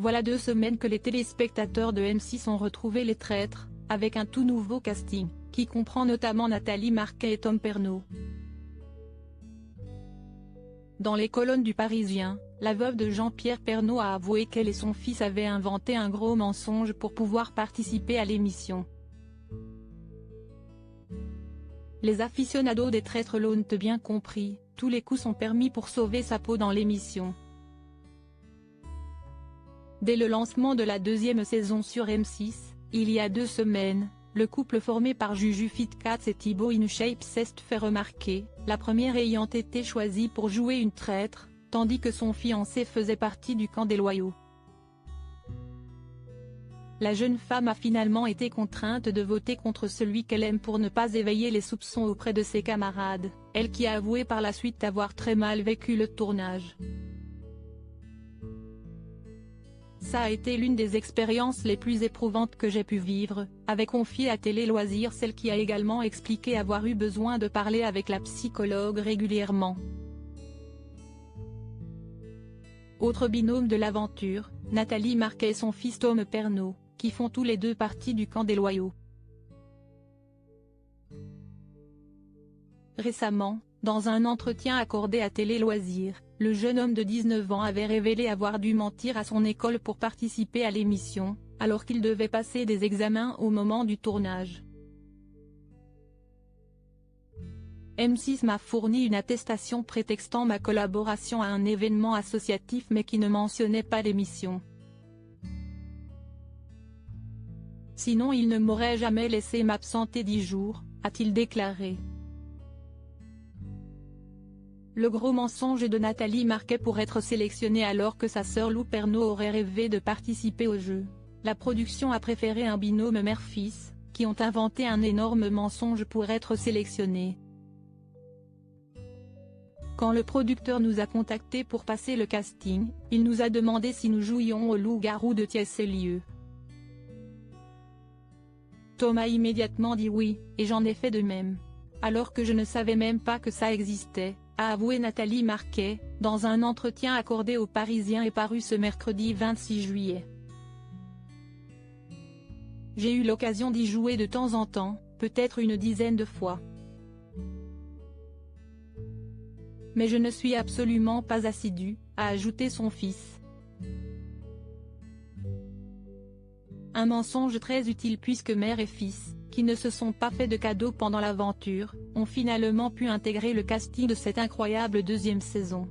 Voilà 2 semaines que les téléspectateurs de M6 ont retrouvé Les Traîtres, avec un tout nouveau casting, qui comprend notamment Nathalie Marquet et Tom Pernaut. Dans les colonnes du Parisien, la veuve de Jean-Pierre Pernaut a avoué qu'elle et son fils avaient inventé un gros mensonge pour pouvoir participer à l'émission. Les aficionados des Traîtres l'ont bien compris, tous les coups sont permis pour sauver sa peau dans l'émission. Dès le lancement de la 2e saison sur M6, il y a 2 semaines, le couple formé par Juju Fitcats et Thibaut InShape s'est fait remarquer, la première ayant été choisie pour jouer une traître, tandis que son fiancé faisait partie du camp des loyaux. La jeune femme a finalement été contrainte de voter contre celui qu'elle aime pour ne pas éveiller les soupçons auprès de ses camarades, elle qui a avoué par la suite avoir très mal vécu le tournage. Ça a été l'une des expériences les plus éprouvantes que j'ai pu vivre, avait confié à Télé Loisirs celle qui a également expliqué avoir eu besoin de parler avec la psychologue régulièrement. Autre binôme de l'aventure, Nathalie Marquet et son fils Tom Pernaut, qui font tous les deux partie du camp des loyaux. Récemment, dans un entretien accordé à Télé Loisirs, le jeune homme de 19 ans avait révélé avoir dû mentir à son école pour participer à l'émission, alors qu'il devait passer des examens au moment du tournage. M6 m'a fourni une attestation prétextant ma collaboration à un événement associatif mais qui ne mentionnait pas l'émission. Sinon il ne m'aurait jamais laissé m'absenter 10 jours, a-t-il déclaré. Le gros mensonge de Nathalie Marquet pour être sélectionnée alors que sa sœur Lou Pernaut aurait rêvé de participer au jeu. La production a préféré un binôme mère-fils, qui ont inventé un énorme mensonge pour être sélectionnés. Quand le producteur nous a contactés pour passer le casting, il nous a demandé si nous jouions au loup-garou de Thiès-Lieu. Tom a immédiatement dit oui, et j'en ai fait de même. Alors que je ne savais même pas que ça existait, a avoué Nathalie Marquet, dans un entretien accordé au Parisien et paru ce mercredi 26 juillet. J'ai eu l'occasion d'y jouer de temps en temps, peut-être une dizaine de fois. Mais je ne suis absolument pas assidu, a ajouté son fils. Un mensonge très utile puisque mère et fils, qui ne se sont pas fait de cadeaux pendant l'aventure, ont finalement pu intégrer le casting de cette incroyable 2e saison.